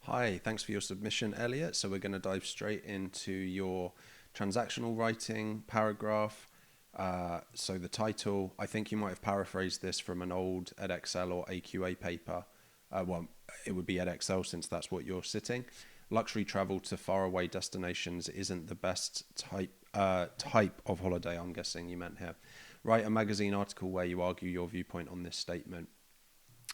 Hi, thanks for your submission, Elliot. So we're going to dive straight into your transactional writing paragraph. So the title, I think you might have paraphrased this from an old edXL or AQA paper. Well, it would be edXL since that's what you're sitting. Luxury travel to faraway destinations isn't the best type of holiday, I'm guessing you meant here. Write a magazine article where you argue your viewpoint on this statement.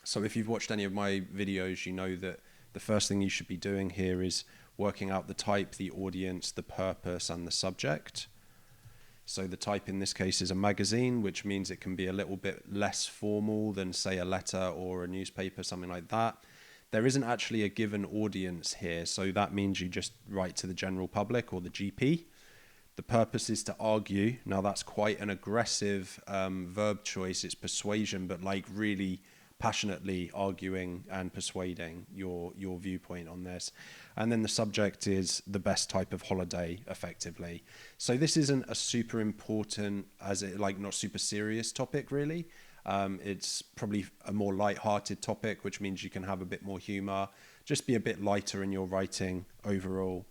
So if you've watched any of my videos, you know that the first thing you should be doing here is working out the type, the audience, the purpose, and the subject. So the type in this case is a magazine, which means it can be a little bit less formal than, say, a letter or a newspaper, something like that. There isn't actually a given audience here, so that means you just write to the general public or the GP. The purpose is to argue. Now that's quite an aggressive verb choice. It's persuasion, but like really passionately arguing and persuading your viewpoint on this. And then the subject is the best type of holiday, effectively. So this isn't a super important, not super serious topic really. It's probably a more light-hearted topic, which means you can have a bit more humor, just be a bit lighter in your writing overall.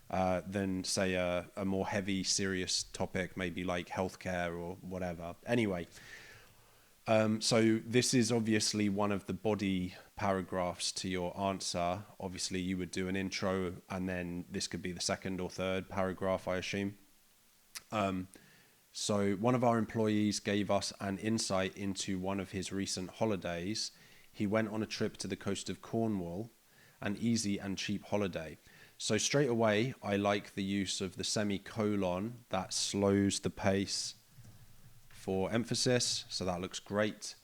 Than say a more heavy, serious topic, maybe like healthcare or whatever. Anyway, so this is obviously one of the body paragraphs to your answer. Obviously, you would do an intro, and then this could be the second or third paragraph, I assume. So one of our employees gave us an insight into one of his recent holidays. He went on a trip to the coast of Cornwall, an easy and cheap holiday. So straight away, I like the use of the semicolon that slows the pace for emphasis. So that looks great.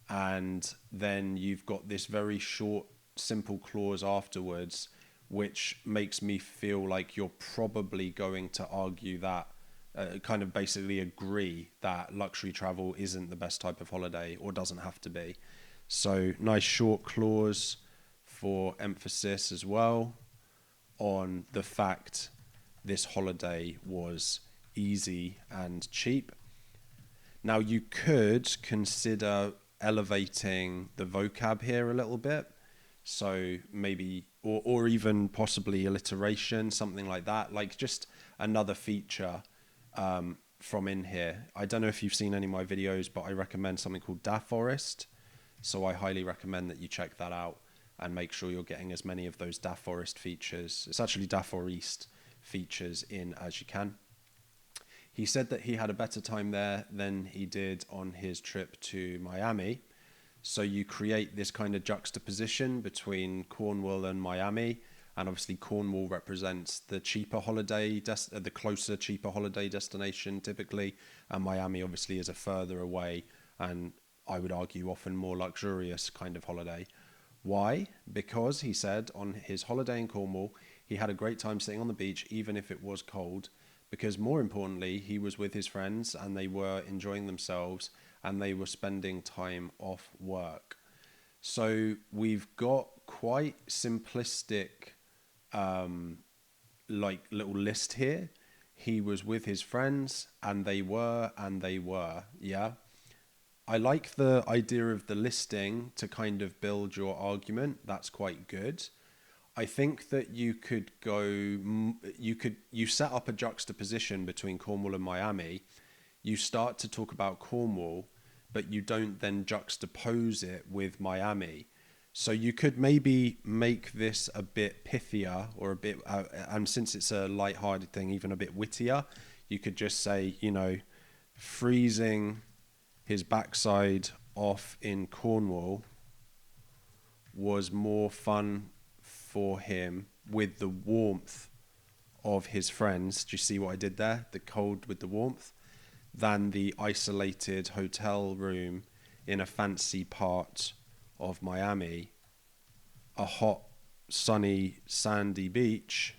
And then you've got this very short, simple clause afterwards, which makes me feel like you're probably going to argue that, kind of basically agree that luxury travel isn't the best type of holiday or doesn't have to be. So nice short clause for emphasis as well on the fact this holiday was easy and cheap. Now you could consider elevating the vocab here a little bit. So maybe, or even possibly alliteration, something like that, like just another feature from in here. I don't know if you've seen any of my videos, but I recommend something called Da Forest. So I highly recommend that you check that out and make sure you're getting as many of those Da Forest features. It's actually Da Forest features in as you can. He said that he had a better time there than he did on his trip to Miami. So you create this kind of juxtaposition between Cornwall and Miami. And obviously Cornwall represents the cheaper holiday, the closer, cheaper holiday destination typically. And Miami obviously is a further away and I would argue often more luxurious kind of holiday. Why? Because he said on his holiday in Cornwall, he had a great time sitting on the beach, even if it was cold, because more importantly, he was with his friends and they were enjoying themselves and they were spending time off work. So we've got quite simplistic, like little list here. He was with his friends and they were, yeah. I like the idea of the listing to kind of build your argument. That's quite good. I think that you set up a juxtaposition between Cornwall and Miami. You start to talk about Cornwall, but you don't then juxtapose it with Miami. So you could maybe make this a bit pithier or a bit, and since it's a light-hearted thing, even a bit wittier. You could just say, freezing his backside off in Cornwall was more fun for him with the warmth of his friends. Do you see what I did there? The cold with the warmth, than the isolated hotel room in a fancy part of Miami, a hot, sunny, sandy beach.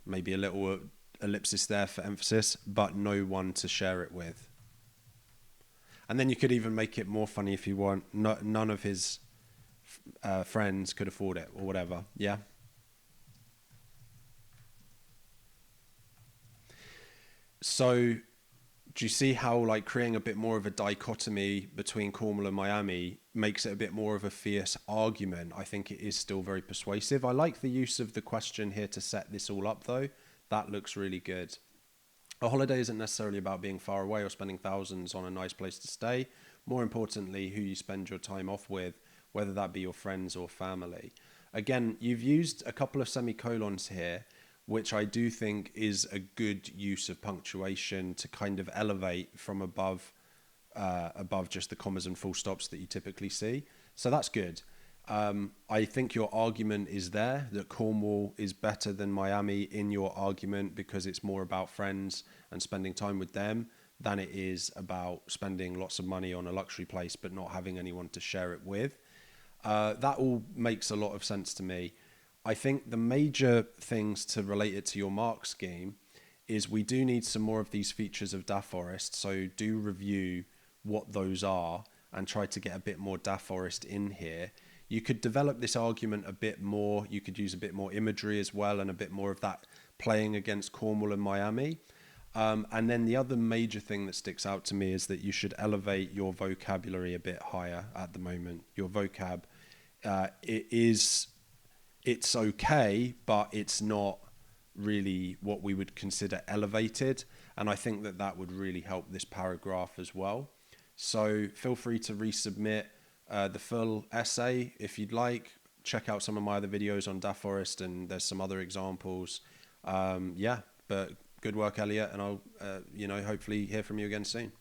Maybe a little ellipsis there for emphasis, but no one to share it with. And then you could even make it more funny if you want. None of his friends could afford it or whatever. Yeah. So do you see how like creating a bit more of a dichotomy between Cornwall and Miami makes it a bit more of a fierce argument? I think it is still very persuasive. I like the use of the question here to set this all up though. That looks really good. A holiday isn't necessarily about being far away or spending thousands on a nice place to stay. More importantly, who you spend your time off with, whether that be your friends or family. Again, you've used a couple of semicolons here, which I do think is a good use of punctuation to kind of elevate from above just the commas and full stops that you typically see. So that's good. I think your argument is there that Cornwall is better than Miami in your argument because it's more about friends and spending time with them than it is about spending lots of money on a luxury place but not having anyone to share it with. That all makes a lot of sense to me. I think the major things to relate it to your mark scheme is we do need some more of these features of DAF Forest. So do review what those are and try to get a bit more DAF Forest in here. You could develop this argument a bit more. You could use a bit more imagery as well and a bit more of that playing against Cornwall and Miami. And then the other major thing that sticks out to me is that you should elevate your vocabulary a bit higher at the moment. Your vocab, it's okay, but it's not really what we would consider elevated. And I think that that would really help this paragraph as well. So feel free to resubmit the full essay if you'd like. Check out some of my other videos on DAF Forest, and there's some other examples. But good work, Elliot, and I'll hopefully hear from you again soon.